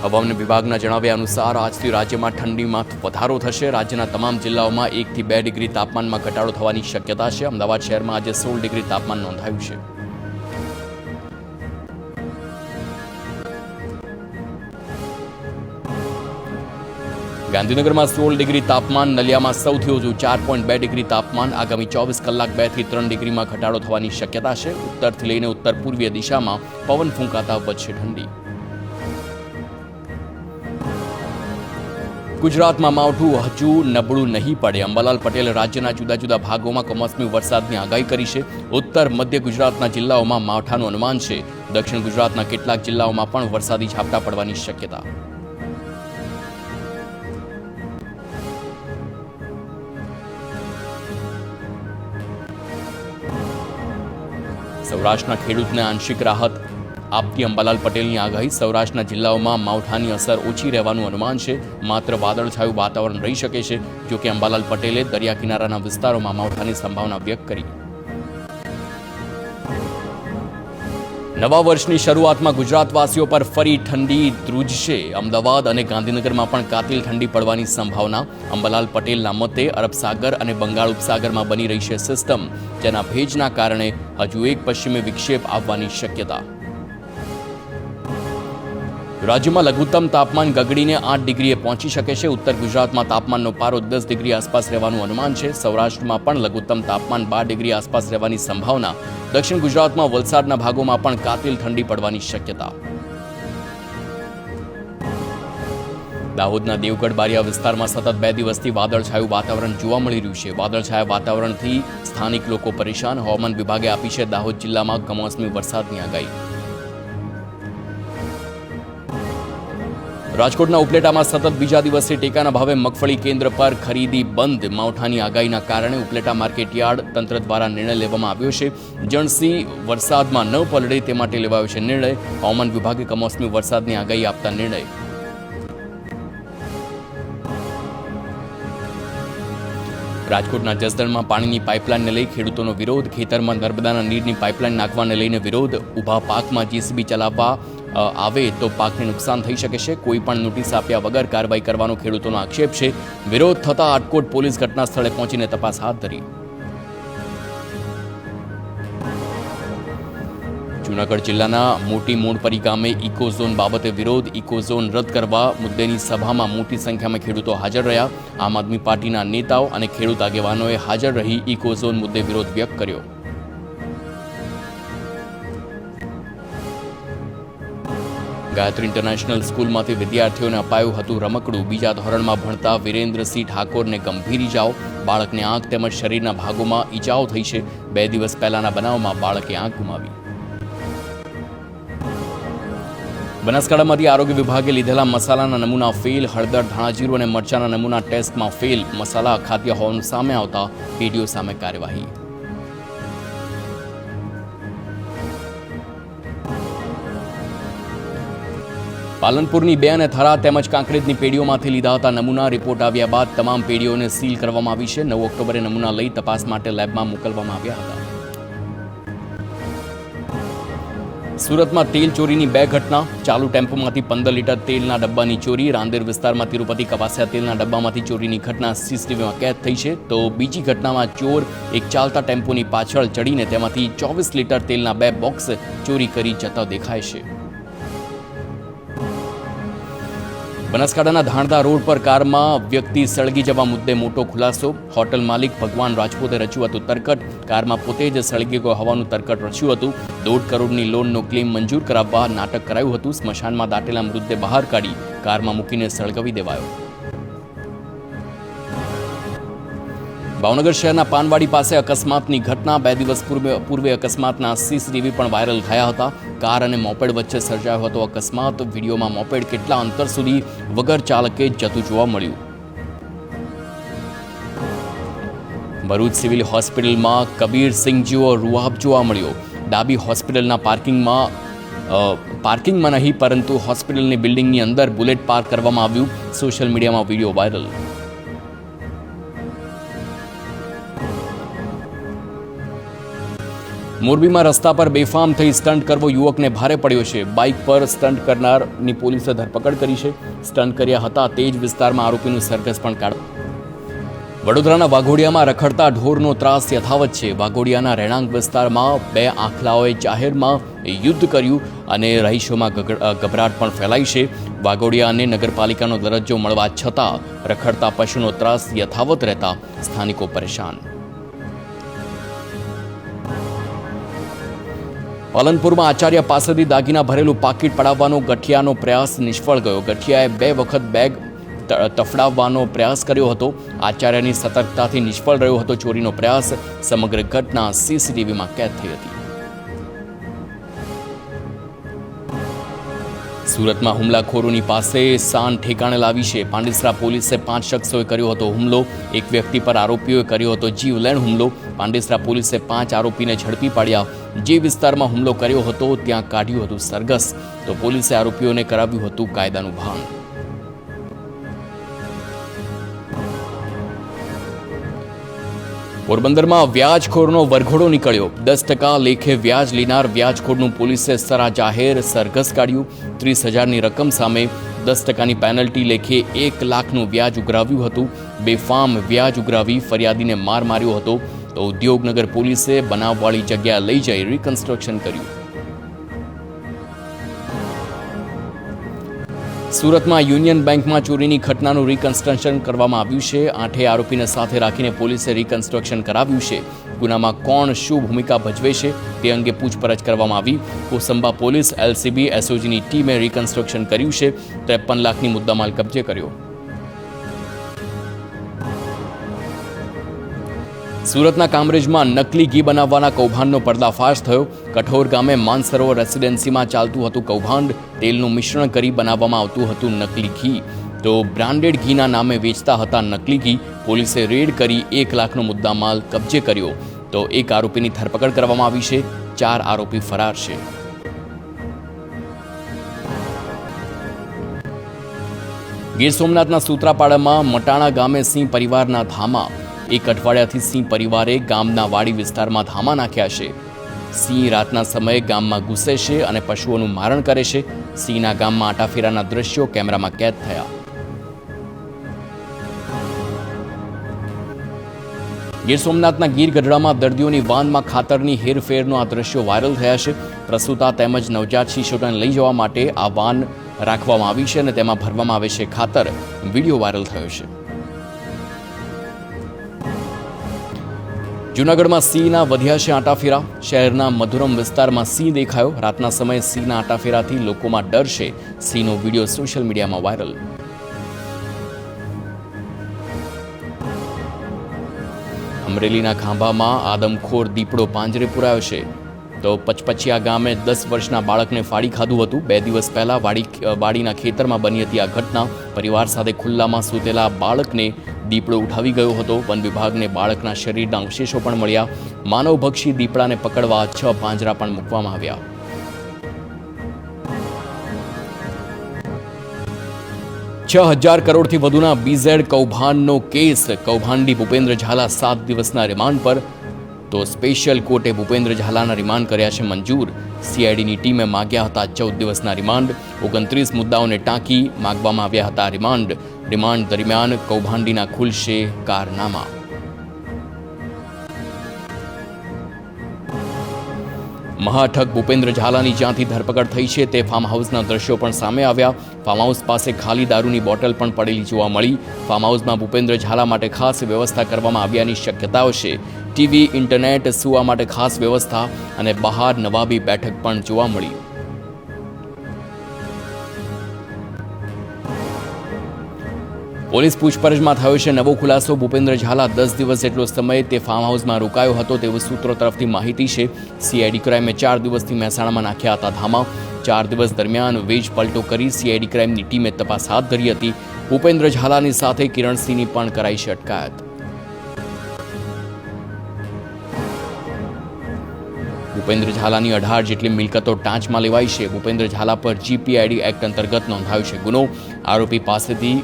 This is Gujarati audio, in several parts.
હવામાન વિભાગના જણાવ્યા અનુસાર આજથી રાજ્યમાં ઠંડીમાં વધારો થશે। રાજ્યના તમામ જિલ્લાઓમાં 1 થી 2 ડિગ્રી તાપમાનમાં ઘટાડો થવાની શક્યતા છે। અમદાવાદ શહેરમાં આજે 16 ડિગ્રી તાપમાન નોંધાયું છે। ગાંધીનગરમાં 16 ડિગ્રી તાપમાન, નલિયામાં સૌથી ઓછું 4.2 ડિગ્રી તાપમાન। આગામી 24 કલાક 2 થી 3 ડિગ્રીમાં ઘટાડો થવાની શક્યતા છે। ઉત્તરથી લઈને ઉત્તર પૂર્વીય દિશામાં પવન ફૂંકાતા વધશે ઠંડી। ગુજરાતમાં માવઠું હજુ નબળું નહીં પડે। અંબાલાલ પટેલે રાજ્યના જુદા જુદા ભાગોમાં કમોસમી વરસાદની આગાહી કરી છે। ઉત્તર મધ્ય ગુજરાતના જિલ્લાઓમાં માવઠાનું અનુમાન છે। દક્ષિણ ગુજરાતના કેટલાક જિલ્લાઓમાં પણ વરસાદી ઝાપટા પડવાની શક્યતા। સૌરાષ્ટ્રના ખેડૂતને આંશિક રાહત આપતી અંબાલાલ પટેલની આગાહી। સૌરાષ્ટ્રના જિલ્લાઓમાં માવઠાની અસર ઓછી રહેવાનું અનુમાન છે। માત્ર વાદળછાયું વાતાવરણ રહી શકે છે। જોકે અંબાલાલ પટેલે દરિયા કિનારાના વિસ્તારોમાં માવઠાની સંભાવના વ્યક્ત કરી। નવા વર્ષની શરૂઆતમાં ગુજરાતવાસીઓ પર ફરી ઠંડી ધ્રુજશે। અમદાવાદ અને ગાંધીનગરમાં પણ કાતિલ ઠંડી પડવાની સંભાવના। અંબાલાલ પટેલના મતે અરબ સાગર અને બંગાળ ઉપસાગરમાં બની રહી છે સિસ્ટમ, જેના ભેજના કારણે હજુ એક પશ્ચિમી વિક્ષેપ આવવાની શક્યતા। રાજ્યમાં લઘુત્તમ તાપમાન ગગડીને 8 ડિગ્રીએ પહોંચી શકે છે। ઉત્તર ગુજરાતમાં તાપમાનનો પારો 10 ડિગ્રી આસપાસ રહેવાનું અનુમાન છે। સૌરાષ્ટ્રમાં પણ લઘુત્તમ તાપમાન 12 ડિગ્રી આસપાસ રહેવાની સંભાવના। દક્ષિણ ગુજરાતમાં વલસાડના ભાગોમાં પણ કાતિલ ઠંડી પડવાની શક્યતા। દાહોદના દેવગઢ બારિયા વિસ્તારમાં સતત 2 દિવસથી વાદળછાયું વાતાવરણ જોવા મળી રહ્યું છે। વાદળછાયા વાતાવરણથી સ્થાનિક લોકો પરેશાન। હવામાન વિભાગે આપી છે દાહોદ જિલ્લામાં કમોસમી વરસાદની આગાહી। રાજકોટના ઉપલેટામાં સતત બીજા દિવસે ટેકાના ભાવે મગફળી કેન્દ્ર પર ખરીદી બંધ। માવઠાની આગાહીના કારણે ઉપલેટા માર્કેટયાર્ડ તંત્ર દ્વારા નિર્ણય લેવામાં આવ્યો છે। જણસી વરસાદમાં ન પલળે તે માટે લેવાયો છે નિર્ણય। હવામાન વિભાગે કમોસમી વરસાદની આગાહી આપતા નિર્ણય। રાજકોટના જસદણમાં પાણીની પાઇપલાઇનને લઈ ખેડૂતોનો વિરોધ। ખેતરમાં નર્મદાના નીરની પાઇપલાઇન નાખવાને લઈને વિરોધ। ઊભા પાકમાં જેસીબી ચલાવવા આવે તો પાકને નુકસાન થઈ શકે છે। કોઈ પણ નોટિસ આપ્યા વગર કાર્યવાહી કરવાનો ખેડૂતોનો આક્ષેપ છે। વિરોધ થતા આટકોટ પોલીસ ઘટના સ્થળે પહોંચીને તપાસ હાથ ધરી। જૂનાગઢ જિલ્લાના મોટી મોણપરી ગામે ઇકોઝોન બાબતે વિરોધ। ઇકોઝોન રદ કરવા મુદ્દેની સભામાં મોટી સંખ્યામાં ખેડૂતો હાજર રહ્યા। આમ આદમી પાર્ટીના નેતાઓ અને ખેડૂત આગેવાનોએ હાજર રહી ઇકોઝોન મુદ્દે વિરોધ વ્યક્ત કર્યો। ગાયત્રી ઇન્ટરનેશનલ સ્કૂલમાંથી વિદ્યાર્થીઓને અપાયું હતું રમકડું। બીજા ધોરણમાં ભણતા વિરેન્દ્રસિંહ ઠાકોરને ગંભીર ઇજાઓ। બાળકને આંખ તેમજ શરીરના ભાગોમાં ઇજાઓ થઈ છે। 2 દિવસ પહેલાના બનાવમાં બાળકે આંખ ગુમાવી। બનાસકાંઠામાંથી આરોગ્ય વિભાગે લીધેલા મસાલાના નમૂના ફેલ। હળદર, ધાણાજીરું અને મરચાના નમૂના ટેસ્ટમાં ફેલ। મસાલા અખાદ્ય હોવાનું સામે આવતા પીડીઓ સામે કાર્યવાહી। પાલનપુરની 2 અને થરા તેમજ કાંકરેજની પેઢીઓમાંથી લીધા હતા નમૂના। રિપોર્ટ આવ્યા બાદ તમામ પેઢીઓને સીલ કરવામાં આવી છે। 9 ઓક્ટોબરે નમૂના લઈ તપાસ માટે લેબમાં મોકલવામાં આવ્યા હતા। સુરતમાં તેલ ચોરીની 2 ઘટના। ચાલુ ટેમ્પોમાંથી 15 લીટર તેલના ડબ્બાની ચોરી। રાંદેર વિસ્તારમાં તિરુપતિ કવાસિયા તેલના ડબ્બામાંથી ચોરીની ઘટના સીસીટીવીમાં કેદ થઈ છે। તો બીજી ઘટનામાં ચોર એક ચાલતા ટેમ્પોની પાછળ ચડીને તેમાંથી 24 લીટર તેલના 2 બોક્સ ચોરી કરી જતા દેખાય છે। બનાસકાંઠાના ધાણધા રોડ પર કારમાં વ્યક્તિ સળગી જવા મુદ્દે મોટો ખુલાસો। હોટલ માલિક ભગવાન રાજપૂતે રચ્યું હતું તરકટ। કારમાં પોતે જ સળગી ગયો હોવાનું તરકટ રચ્યું હતું। 1.5 કરોડની લોનનો ક્લેમ મંજૂર કરાવવા નાટક કરાયું હતું। સ્મશાનમાં દાટેલા મૃતદેહ બહાર કાઢી કારમાં મૂકીને સળગાવી દેવાયો। ભાવનગર શહેરના પાનવાડી પાસે અકસ્માતની ઘટના। 2 દિવસ પૂર્વે અકસ્માતના સીસીટીવી પણ વાયરલ થયા હતા। કાર અને મોપેડ વચ્ચે સર્જાયો હતો અકસ્માત। વિડીયોમાં મોપેડ કેટલા અંતર સુધી વગર ચાલકે જતું જોવા મળ્યું। ભરૂચ સિવિલ હોસ્પિટલમાં કબીરસિંહ જેવો રૂઆબ જોવા મળ્યો। ડાબી હોસ્પિટલના પાર્કિંગમાં નહીં પરંતુ હોસ્પિટલની બિલ્ડિંગની અંદર બુલેટ પાર્ક કરવામાં આવ્યું। સોશિયલ મીડિયામાં વિડીયો વાયરલ। મોરબીમાં રસ્તા પર બેફામ થઈ સ્ટન્ટ કરવો યુવકને ભારે પડ્યો છે. બાઇક પર સ્ટન્ટ કરનારની પોલીસે ધરપકડ કરી છે. સ્ટન્ટ કર્યા હતા તે જ વિસ્તારમાં આરોપીનું સરઘસ પણ કાઢ્યું. વડોદરાના વાઘોડિયામાં રખડતા ઢોરનો ત્રાસ યથાવત છે. વાઘોડિયાના રહેણાંક વિસ્તારમાં બે આખલાઓએ જાહેરમાં યુદ્ધ કર્યું અને રહીશોમાં ગભરાટ પણ ફેલાઈ છે. વાઘોડિયાને નગરપાલિકાનો દરજ્જો મળવા છતાં રખડતા પશુનો ત્રાસ યથાવત રહેતા સ્થાનિકો પરેશાન. પાલનપુરમાં આચાર્ય પાસેથી દાગીના ભરેલું પાકીટ પડાવવાનો ગઠિયાનો પ્રયાસ નિષ્ફળ ગયો. ગઠિયાએ 2 વખત બેગ તફડાવવાનો પ્રયાસ કર્યો હતો. આચાર્યની સતર્કતાથી નિષ્ફળ રહ્યો હતો ચોરીનો પ્રયાસ. સમગ્ર ઘટના સીસીટીવીમાં કેદ થઈ હતી. સુરતમાં હુમલાખોરોની પાસે શાન ઠેકાણે લાવી છે. પાંડેસરા પોલીસે 5 શખ્સોએ કર્યો હતો હુમલો. એક વ્યક્તિ પર આરોપીઓએ કર્યો હતો જીવલેણ હુમલો. પાંડેસરા પોલીસે 5 આરોપીને ઝડપી પાડ્યા. જે વિસ્તારમાં હુમલો કર્યો હતો ત્યાં કાઢ્યું હતું સરઘસ, તો પોલીસે આરોપીઓને કરાવ્યું હતું કાયદાનું ભાન. પોરબંદરમાં વ્યાજખોરનો વરઘોડો નીકળ્યો. 10% લેખે વ્યાજ લેનાર વ્યાજખોરનું પોલીસે સરા જાહેર સરઘસ કાઢ્યું. 30,000ની રકમ સામે 10%ની પેનલ્ટી લેખે 1 લાખનું વ્યાજ ઉઘરાવ્યું હતું. બેફામ વ્યાજ ઉઘરાવી ફરિયાદીને માર માર્યો હતો. તો ઉદ્યોગનગર પોલીસે બનાવવાળી જગ્યા લઈ જઈ રિકન્સ્ટ્રક્શન કર્યું. સુરતમાં યુનિયન બેંકમાં ચોરીની ઘટનાનું રિકન્સ્ટ્રક્શન કરવામાં આવ્યું છે. 8 આરોપીને સાથે રાખીને પોલીસે રિકન્સ્ટ્રક્શન કરાવ્યું છે. ગુનામાં કોણ શું ભૂમિકા ભજવે છે તે અંગે પૂછપરછ કરવામાં આવી. કોસંબા પોલીસ, એલસીબી, એસઓજીની ટીમે રિકન્સ્ટ્રક્શન કર્યું છે. 53 લાખની મુદ્દામાલ કબજે કર્યો. સુરતના કામરેજમાં નકલી ઘી બનાવવાના કૌભાંડનો પર્દાફાશ થયો. કઠોર ગામે માનસરોવર રેસિડેન્સીમાં ચાલતું હતું કૌભાંડ. તેલનું મિશ્રણ કરી બનાવવામાં આવતું હતું નકલી ઘી, તો બ્રાન્ડેડ ઘીના નામે વેચતા હતા નકલી ઘી. પોલીસે રેડ કરી 1 લાખનો મુદ્દામાલ કબજે કર્યો. તો 1 આરોપીની ધરપકડ કરવામાં આવી છે. 4 આરોપી ફરાર છે. ગીર સોમનાથના સૂત્રાપાડામાં મટાણા ગામે સિંહ પરિવારના ધામા. 1 અઠવાડિયાથી સિંહ પરિવારે ગામના વાડી વિસ્તારમાં ધામા નાખ્યા છે. સિંહ રાતના સમયે ગામમાં ઘૂસે છે અને પશુઓનું મારણ કરે છે. સિંહના ગામમાં આટાફેરાના દ્રશ્યો કેમેરામાં કેદ થયા. ગીર સોમનાથના ગીર ગઢડામાં દર્દીઓની વાનમાં ખાતરની હેરફેરનો આ દ્રશ્યો વાયરલ થયા છે. પ્રસૂતા તેમજ નવજાત શિશુઓને લઈ જવા માટે આ વાન રાખવામાં આવી છે અને તેમાં ભરવામાં આવે છે ખાતર. વિડીયો વાયરલ થયો છે. જૂનાગઢમાં સિંહના વધ્યા છે આટાફેરા. શહેરના મધુરમ વિસ્તારમાં સિંહ દેખાયો. રાતના સમયે સિંહના આટાફેરાથી લોકોમાં ડર છે. સિંહનો વિડીયો સોશિયલ મીડિયામાં વાયરલ. અમરેલીના ખાંભામાં આદમખોર દીપડો પાંજરે પુરાયો છે. તો પચપચિયા ગામે 10 વર્ષના બાળકને ફાડી ખાધું હતું. 2 દિવસ પહેલા વાડીના ખેતરમાં બની હતી આ ઘટના. પરિવાર સાથે ખુલ્લામાં સૂતેલા બાળકને દીપડો ઉઠાવી ગયો હતો. વન વિભાગને બાળકના શરીરના અવશેષો પણ મળ્યા. માનવભક્ષી દીપડાને પકડવા 6 પાંજરા પણ મૂકવામાં આવ્યા. ₹6,000 કરોડથી વધુના BZ કૌભાંડનો કેસ. કૌભાંડી ભૂપેન્દ્ર ઝાલા 7 દિવસના રિમાન્ડ પર. તો સ્પેશિયલ કોર્ટે ભૂપેન્દ્ર ઝાલાના રિમાન્ડ કર્યા છે મંજૂર. CIDની ટીમે માગ્યા હતા 14 દિવસના રિમાન્ડ. 29 મુદ્દાઓને ટાંકી માગવામાં આવ્યા હતા રિમાન્ડ. રિમાન્ડ દરમિયાન કૌભાંડીના ખુલશે કારનામા. મહાઠગ ભૂપેન્દ્ર ઝાલાની જ્યાંથી ધરપકડ થઈ છે તે ફાર્મ હાઉસના દ્રશ્યો પણ સામે આવ્યા. ફાર્મ હાઉસ પાસે ખાલી દારૂની બોટલ પણ પડેલી જોવા મળી. ફાર્મ હાઉસમાં ભૂપેન્દ્ર ઝાલા માટે ખાસ વ્યવસ્થા કરવામાં આવ્યાની શક્યતાઓ છે. ટીવી, ઇન્ટરનેટ, સુવા માટે ખાસ વ્યવસ્થા અને બહાર નવાબી બેઠક પણ જોવા મળી. પોલીસ પૂછપરછમાં થયો છે નવો ખુલાસો. ભૂપેન્દ્ર ઝાલા 10 દિવસ જેટલો સમય તે ફાર્મ હાઉસમાં રોકાયો હતો તેવું સૂત્રો તરફથી માહિતી છે. CID ક્રાઇમે 4 દિવસથી મહેસાણામાં નાખ્યા હતા ધામા. 4 દિવસ દરમિયાન વેજ પલટો કરી CID ક્રાઇમની ટીમે તપાસ હાથ ધરી હતી. ભૂપેન્દ્ર ઝાલાની સાથે કિરણસિંહની પણ કરાઈ છે અટકાયત. ભૂપેન્દ્ર ઝાલાની 18 જેટલી મિલકતો ટાંચમાં લેવાઈ છે. ભૂપેન્દ્ર ઝાલા પર GPID એક્ટ અંતર્ગત નોંધાયો છે ગુનો. આરોપી પાસેથી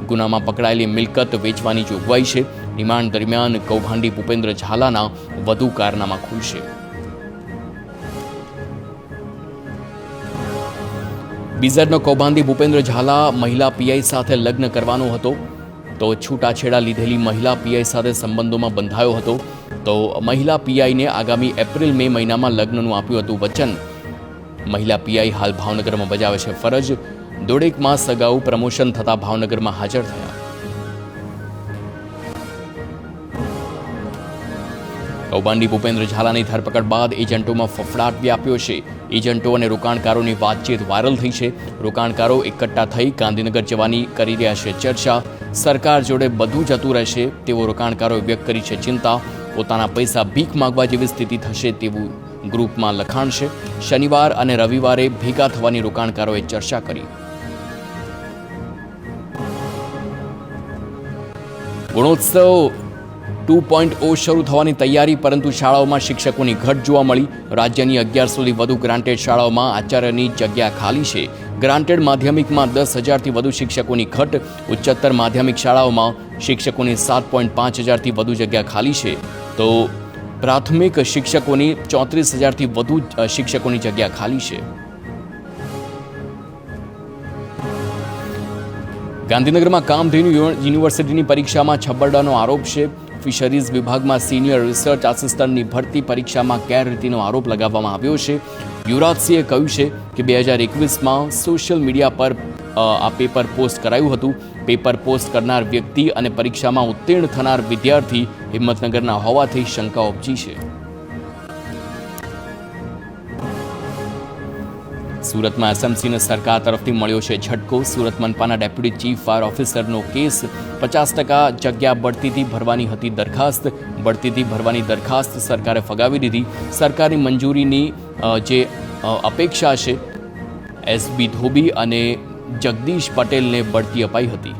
ગુનામાં પકડાયેલી મિલકત વેચવાની જોગવાઈ છે. રિમાન્ડ દરમિયાન કૌભાંડી ભૂપેન્દ્ર ઝાલાના વધુ કારનામા ખુલશે. બીઝરનો કૌભાંડી ભૂપેન્દ્ર ઝાલા મહિલા પીઆઈ સાથે લગ્ન કરવાનો હતો, તો છૂટાછેડા લીધેલી મહિલા પીઆઈ સાથે સંબંધોમાં બંધાયો હતો, તો મહિલા પીઆઈને આગામી એપ્રિલ મે મહિનામાં લગ્નનું આપ્યું હતું વચન. મહિલા પીઆઈ હાલ ભાવનગરમાં બજાવે છે ફરજ. દોઢેક માસ અગાઉ પ્રમોશન થતા ભાવનગરમાં હાજર થયા. કૌભાંડી ભૂપેન્દ્ર ઝાલાની ધરપકડ બાદ એજન્ટોમાં ફફડાટ વ્યાપ્યો છે. એજન્ટો અને રોકાણકારોની વાતચીત વાયરલ થઈ છે. રોકાણકારો એકઠા થઈ ગાંધીનગર જવાની કરી રહ્યા છે ચર્ચા. સરકાર જોડે બધું જતું રહેશે તેવો રોકાણકારોએ વ્યક્ત કરી છે ચિંતા. પોતાના પૈસા ભીખ માંગવા જેવી સ્થિતિ થશે તેવું ગ્રુપમાં લખાણ છે. શનિવાર અને રવિવારે ભેગા થવાની રોકાણકારોએ ચર્ચા કરી. ગુણોત્સવ 2.0 શરૂ થવાની તૈયારી, પરંતુ શાળાઓમાં શિક્ષકોની ઘટ જોવા મળી. રાજ્યની 1100થી વધુ ગ્રાન્ટેડ શાળાઓમાં આચાર્યની જગ્યા ખાલી છે. ગ્રાન્ટેડ માધ્યમિકમાં 10,000થી વધુ શિક્ષકોની ઘટ. ઉચ્ચતર માધ્યમિક શાળાઓમાં શિક્ષકોની 7.5 હજારથી વધુ જગ્યા ખાલી છે, તો પ્રાથમિક શિક્ષકોની 34,000થી વધુ શિક્ષકોની જગ્યા ખાલી છે. ગાંધીનગરમાં કામધેનુ યુનિવર્સિટીની પરીક્ષામાં છબરડાનો આરોપ છે. ફિશરીઝ વિભાગમાં સિનિયર રિસર્ચ આસિસ્ટન્ટની ભરતી પરીક્ષામાં ગેરરીતિનો આરોપ લગાવવામાં આવ્યો છે. યુવરાજસિંહે કહ્યું છે કે 2021માં સોશિયલ મીડિયા પર આ પેપર પોસ્ટ કરાયું હતું. પેપર પોસ્ટ કરનાર વ્યક્તિ અને પરીક્ષામાં ઉત્તીર્ણ થનાર વિદ્યાર્થી હિંમતનગરના હોવાથી શંકા ઉપજી છે. સુરતમાં એસએમસીને સરકાર તરફથી મળ્યો છે ઝટકો. સુરત મનપાના ડેપ્યુટી ચીફ ફાયર ઓફિસરનો કેસ. 50% જગ્યા બઢતીથી ભરવાની હતી દરખાસ્ત. બઢતીથી ભરવાની દરખાસ્ત સરકારે ફગાવી દીધી. સરકારની મંજૂરીની જે અપેક્ષા છે, એસબી ધોબી અને જગદીશ પટેલને બઢતી અપાઈ હતી.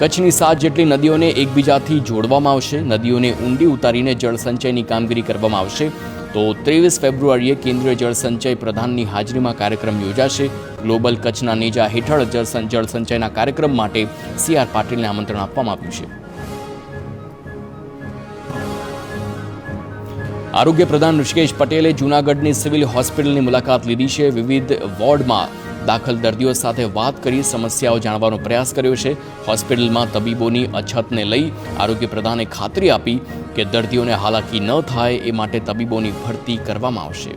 કચ્છની 7 જેટલી નદીઓને એકબીજાથી જોડવામાં આવશે. નદીઓને ઊંડી ઉતારીને જળસંચયની કામગીરી કરવામાં આવશે. તો 23 ફેબ્રુઆરીએ કેન્દ્રીય જળસંચય પ્રધાનની હાજરીમાં કાર્યક્રમ યોજાશે. ગ્લોબલ કચ્છના નેજા હેઠળ જળસંચયના કાર્યક્રમ માટે CR પાટીલને આમંત્રણ આપવામાં આવ્યું છે. આરોગ્ય પ્રધાન ઋષિકેશ પટેલે જૂનાગઢની સિવિલ હોસ્પિટલની મુલાકાત લીધી છે. વિવિધ વોર્ડમાં દાખલ દર્દીઓ સાથે વાત કરી સમસ્યાઓ જાણવાનો પ્રયાસ કર્યો છે. હોસ્પિટલમાં તબીબોની અછતને લઈ આરોગ્ય પ્રધાને ખાતરી આપી કે દર્દીઓને હાલાકી ન થાય એ માટે તબીબોની ભરતી કરવામાં આવશે.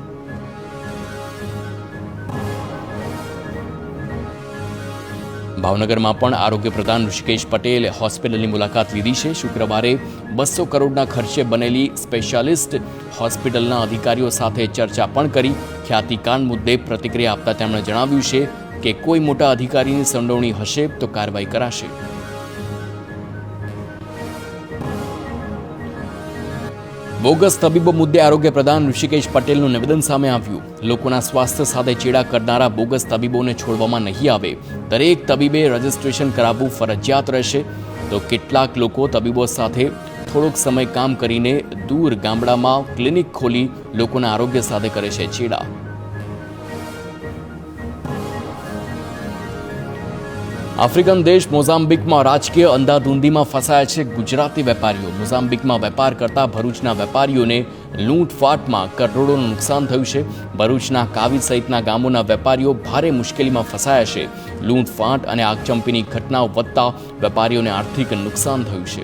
ભાવનગરમાં પણ આરોગ્ય પ્રધાન ઋષિકેશ પટેલે હોસ્પિટલની મુલાકાત લીધી છે. શુક્રવારે 200 કરોડના ખર્ચે બનેલી સ્પેશિયાલિસ્ટ હોસ્પિટલના અધિકારીઓ સાથે ચર્ચા પણ કરી. ખ્યાતિકાંડ મુદ્દે પ્રતિક્રિયા આપતા તેમણે જણાવ્યું છે કે કોઈ મોટા અધિકારીની સંડોવણી હશે તો કાર્યવાહી કરાશે. બોગસ તબીબો મુદ્દે આરોગ્ય પ્રધાન ઋષિકેશ પટેલનું નિવેદન સામે આવ્યું. લોકોના સ્વાસ્થ્ય સાથે ચેડા કરનારા બોગસ તબીબોને છોડવામાં નહીં આવે. દરેક તબીબે રજીસ્ટ્રેશન કરાવવું ફરજિયાત રહેશે. તો કેટલાક લોકો તબીબો સાથે થોડોક સમય કામ કરીને દૂર ગામડામાં ક્લિનિક ખોલી લોકોના આરોગ્ય સાથે કરે છે ચેડા. આફ્રિકન દેશ મોઝામ્બિકમાં રાજકીય અંધાધૂંધીમાં ફસાયા છે ગુજરાતી વેપારીઓ. મોઝામ્બિકમાં વેપાર કરતા ભરૂચના વેપારીઓને લૂંટફાટમાં કરોડોનું નુકસાન થયું છે. ભરૂચના કાવી સહિતના ગામોના વેપારીઓ ભારે મુશ્કેલીમાં ફસાયા છે. લૂંટફાટ અને આગચંપીની ઘટનાઓ વધતા વેપારીઓને આર્થિક નુકસાન થયું છે.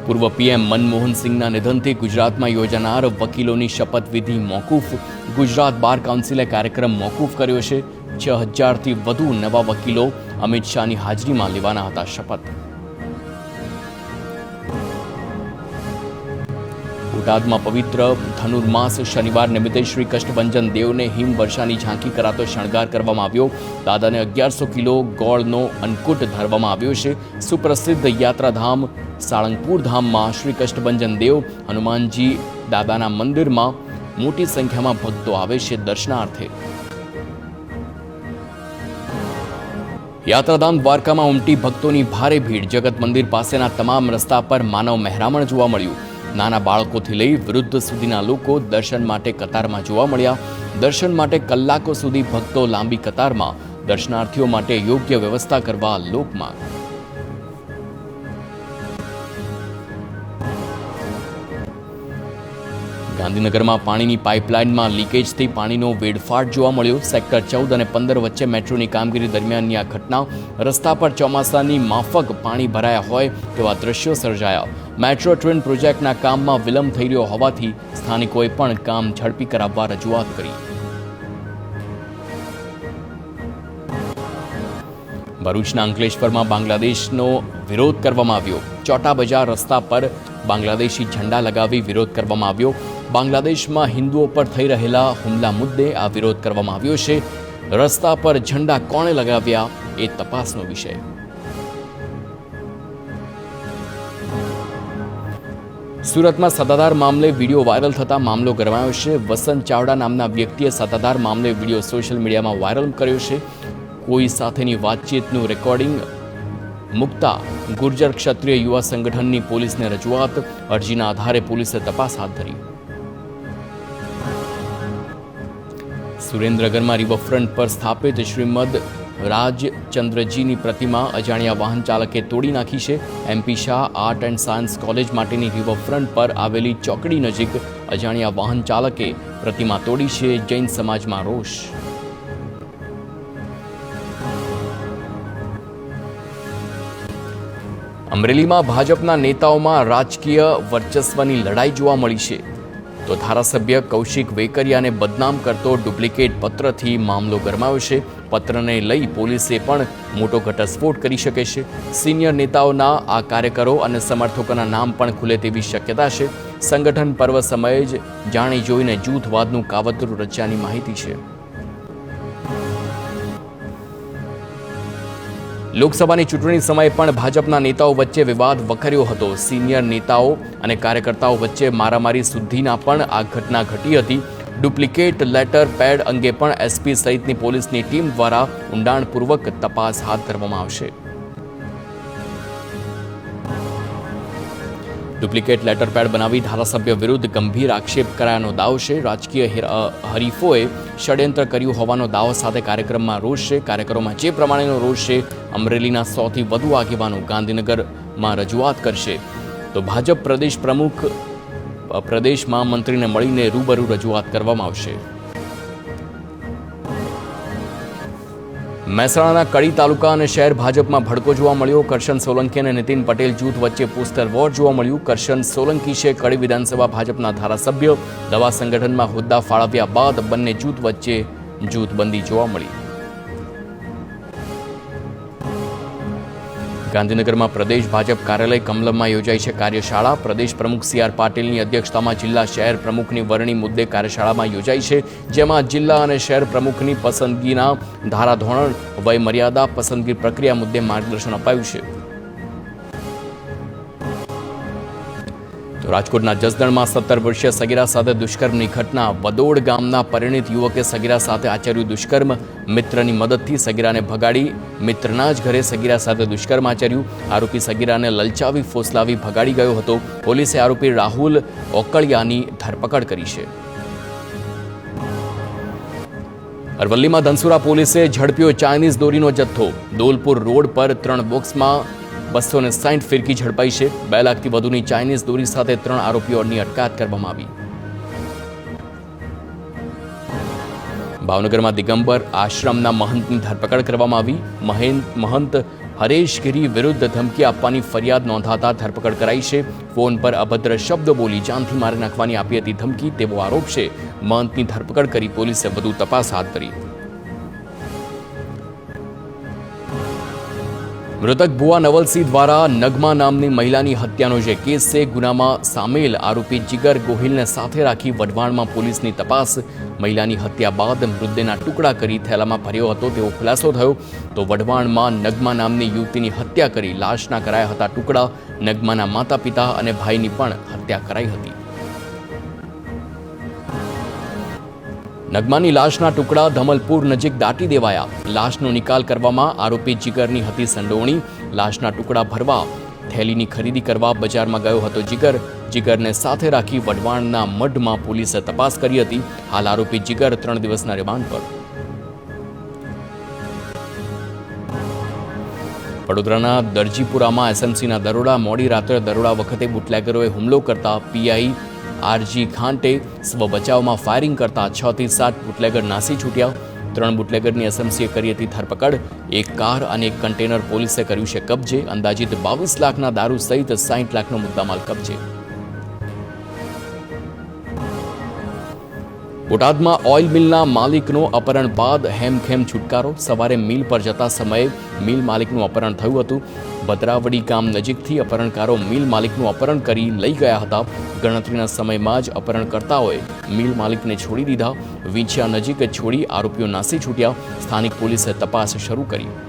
પૂર્વ પીએમ મનમોહન સિંહના નિધનથી ગુજરાતમાં યોજાનાર વકીલોની શપથવિધિ મોકૂફ. ગુજરાત બાર કાઉન્સિલે કાર્યક્રમ મોકૂફ કર્યો છે. 6,000થી વધુ નવા વકીલો અમિત શાહની હાજરીમાં લેવાના હતા શપથ. બોટાદમાં પવિત્ર ધનુર્માસ શનિવાર નિમિત્તે શ્રી કષ્ટભંજન દેવને હિમવર્ષાની ઝાંખી કરાતો શણગાર કરવામાં આવ્યો. દાદાને 1100 કિલો ગોળનો અન્નકૂટ ધરવામાં આવ્યો છે. સુપ્રસિદ્ધ યાત્રાધામ સાળંગપુર ધામમાં શ્રી કષ્ટભંજન દેવ હનુમાનજી દાદાના મંદિરમાં મોટી સંખ્યામાં ભક્તો આવે છે દર્શનાર્થે. યાત્રાધામ દ્વારકામાં ઉમટી ભક્તોની ભારે ભીડ. જગત મંદિર પાસેના તમામ રસ્તા પર માનવ મહેરામણ જોવા મળ્યું. નાના બાળકોથી લઈ વૃદ્ધ સુધીના લોકો દર્શન માટે કતારમાં જોવા મળ્યા. દર્શન માટે કલાકો સુધી ભક્તો લાંબી કતારમાં. દર્શનાર્થીઓ માટે યોગ્ય વ્યવસ્થા કરવા લોકમાંગ. ગાંધીનગરમાં પાણીની પાઇપલાઇનમાં લીકેજથી પાણીનો વેડફાટ જોવા મળ્યો. સેક્ટર 14 અને 15 વચ્ચે મેટ્રોની કામગીરી દરમિયાનની આ ઘટના. રસ્તા પર ચોમાસાની માફક પાણી ભરાયા હોય તેવા દ્રશ્યો સર્જાયા. મેટ્રો ટ્રેન પ્રોજેક્ટના કામમાં વિલંબ થઈ રહ્યો હોવાથી સ્થાનિકોએ પણ કામ ઝડપી કરાવવા રજૂઆત કરી. ભરૂચના અંકલેશ્વરમાં બાંગ્લાદેશનો વિરોધ કરવામાં આવ્યો. ચોટા બજાર રસ્તા પર બાંગ્લાદેશી ઝંડા લગાવી વિરોધ કરવામાં આવ્યો. બાંગ્લાદેશમાં હિન્દુઓ પર થઈ રહેલા હુમલા મુદ્દે આ વિરોધ કરવામાં આવ્યો છે. રસ્તા પર ઝંડા કોણે લગાવ્યા એ તપાસનો વિષય. સુરતમાં સત્તાધાર મામલે વિડીયો વાયરલ થતા મામલો ગરમાયો છે. વસંત ચાવડા નામના વ્યક્તિએ સત્તાધાર મામલે વિડીયો સોશિયલ મીડિયામાં વાયરલ કર્યો છે. કોઈ સાથેની વાતચીતનું રેકોર્ડિંગ મુકતા ગુર્જર ક્ષત્રિય યુવા સંગઠનની પોલીસને રજૂઆત. અરજીના આધારે પોલીસે તપાસ હાથ ધરી. સુરેન્દ્રનગરમાં રિવરફ્રન્ટ પર સ્થાપિત શ્રીમદ રાજચંદ્રજીની પ્રતિમા અજાણ્યા વાહન ચાલકે તોડી નાખી છે. MP Shah art and science college માટેની રિવરફ્રન્ટ પર આવેલી ચોકડી નજીક અજાણ્યા વાહન ચાલકે પ્રતિમા તોડી છે. જૈન સમાજમાં રોષ. અમરેલીમાં ભાજપના નેતાઓમાં રાજકીય વર્ચસ્વની લડાઈ જોવા મળી છે. તો ધારાસભ્ય કૌશિક વેકરિયાને બદનામ કરતો ડુપ્લિકેટ પત્રથી મામલો ગરમાયો છે. પત્રને લઈ પોલીસે પણ મોટો ઘટસ્ફોટ કરી શકે છે. સિનિયર નેતાઓના આ કાર્યકરો અને સમર્થકોના નામ પણ ખુલે તેવી શક્યતા છે. સંગઠન પર્વ સમયે જ જાણી જોઈને જૂથવાદનું કાવતરું રચ્યાની માહિતી છે. લોકસભાની ચૂંટણી સમયે પણ ભાજપના નેતાઓ વચ્ચે વિવાદ વકર્યો હતો. સિનિયર નેતાઓ અને કાર્યકર્તાઓ વચ્ચે મારામારી સુધીના પણ આ ઘટના ઘટી હતી. ડુપ્લિકેટ લેટર પેડ અંગે પણ એસપી સહિતની પોલીસની ટીમ દ્વારા ઊંડાણપૂર્વક તપાસ હાથ ધરવામાં આવશે. ડુપ્લિકેટ લેટર પેડ બનાવી ધારાસભ્ય વિરુદ્ધ ગંભીર આક્ષેપ કરાયાનો દાવો છે. રાજકીય હરીફોએ ષડયંત્ર કર્યું હોવાનો દાવો સાથે કાર્યક્રમમાં રોષ છે. કાર્યક્રમમાં જે પ્રમાણેનો રોષ છે, અમરેલીના 100થી વધુ આગેવાનો ગાંધીનગરમાં રજૂઆત કરશે. તો ભાજપ પ્રદેશ પ્રમુખ પ્રદેશ મહામંત્રીને મળીને રૂબરૂ રજૂઆત કરવામાં આવશે. મહેસાણાના કડી તાલુકા અને શહેર ભાજપમાં ભડકો જોવા મળ્યો. કરશન સોલંકી અને નીતિન પટેલ જૂથ વચ્ચે પોસ્ટર વોર જોવા મળ્યું. કરશન સોલંકી છે કડી વિધાનસભા ભાજપના ધારાસભ્ય. દવા સંગઠનમાં હોદ્દા ફાળવ્યા બાદ બંને જૂથ વચ્ચે જૂથબંધી જોવા મળી. ગાંધીનગરમાં પ્રદેશ ભાજપ કાર્યાલય કમલમમાં યોજાઈ છે કાર્યશાળા. પ્રદેશ પ્રમુખ સી.આર. પાટીલની અધ્યક્ષતામાં જિલ્લા શહેર પ્રમુખની વરણી મુદ્દે કાર્યશાળામાં યોજાઈ છે. જેમાં જિલ્લા અને શહેર પ્રમુખની પસંદગીના ધારાધોરણ, વય મર્યાદા, પસંદગી પ્રક્રિયા મુદ્દે માર્ગદર્શન અપાયું છે. રાજકોટના જસદણમાં 17 વર્ષીય સગીરા સાથે દુષ્કર્મની ઘટના. વદોડ ગામના પરિણીત યુવકે સગીરા સાથે આચર્યું દુષ્કર્મ. મિત્રની મદદથી સગીરાને ભગાડી મિત્રના જ ઘરે સગીરા સાથે દુષ્કર્મ આચર્યું. આરોપી સગીરાને લલચાવી ફોસલાવી ભગાડી ગયો હતો. પોલીસે આરોપી રાહુલ ઓકળિયાની ધરપકડ કરી છે. અરવલ્લીમાં ધનસુરા પોલીસે ઝડપ્યો ચાઇનીઝ દોરીનો જથ્થો. દોલપુર રોડ પર 3 બોક્સમાં 260 ફિરકી ઝડપાઈ છે. 2 લાખથી વધુની ચાઇનીઝ દોરી સાથે 3 આરોપીઓની અટકાયત કરવામાં આવી. ભાવનગરમાં દિગંબર આશ્રમના મહંતની ધરપકડ કરવામાં આવી. મહંત હરેશગીરી વિરુદ્ધ ધમકી આપવાની ફરિયાદ નોંધાતા ધરપકડ કરાઈ છે. ફોન પર અભદ્ર શબ્દો બોલી જાનથી મારી નાખવાની આપી હતી ધમકી તેવો આરોપ છે. મહંતની ધરપકડ કરી પોલીસે વધુ તપાસ હાથ ધરી. મૃતક ભુવા નવલસિંહ દ્વારા નગમા નામની મહિલાની હત્યાનો જે કેસ છે, ગુનામાં સામેલ આરોપી જીગર ગોહિલને સાથે રાખી વઢવાણમાં પોલીસની તપાસ. મહિલાની હત્યા બાદ મૃતદેહના ટુકડા કરી થેલામાં ભર્યો હતો તેવો ખુલાસો થયો. તો વઢવાણમાં નગમા નામની યુવતીની હત્યા કરી લાશના કરાયા હતા ટુકડા. નગમાના માતા પિતા અને ભાઈની પણ હત્યા કરાઈ હતી. નગમાની લાશના ટુકડા ધમલપુર નજીક દાટી દેવાયા. લાશનો નિકાલ કરવામાં આરોપી જીગરની હતી સંડોવણી. લાશના ટુકડા ભરવા થેલીની ખરીદી કરવા બજારમાં ગયો હતો જીગરને સાથે રાખી વઢવાણના મઢમાં પોલીસે તપાસ કરી હતી. હાલ આરોપી જીગર 3 દિવસના રિમાન્ડ પર. વડોદરાના દરજીપુરામાં એસએમસીના દરોડા. મોડી રાત્રે દરોડા વખતે બુટલેગરોએ હુમલો કરતા પીઆઈ આરજી ખાંટે સ્વ બચાવમાં ફાયરિંગ કરતા 6 થી 7 બુટલેગર નાસી છૂટ્યા. 3 બુટલેગરની એસએમસીએ કરી હતી ધરપકડ. એક કાર અને એક કન્ટેનર પોલીસે કર્યું છે કબજે. અંદાજિત 22 લાખના દારૂ સહિત 60 લાખનો મુદ્દામાલ કબજે. બોટાદમાં ઓઇલ મિલના માલિકનો અપહરણ બાદ હેમખેમ છુટકારો. સવારે મિલ પર જતા સમયે મિલ માલિકનું અપહરણ થયું હતું. ભદ્રાવડી ગામ નજીકથી અપહરણકારો મિલ માલિકનું અપહરણ કરી લઈ ગયા હતા. ગણતરીના સમયમાં જ અપહરણકર્તાઓએ મિલ માલિકને છોડી દીધા. વિંછિયા નજીક છોડી આરોપીઓ નાસી છૂટ્યા. સ્થાનિક પોલીસે તપાસ શરૂ કરી.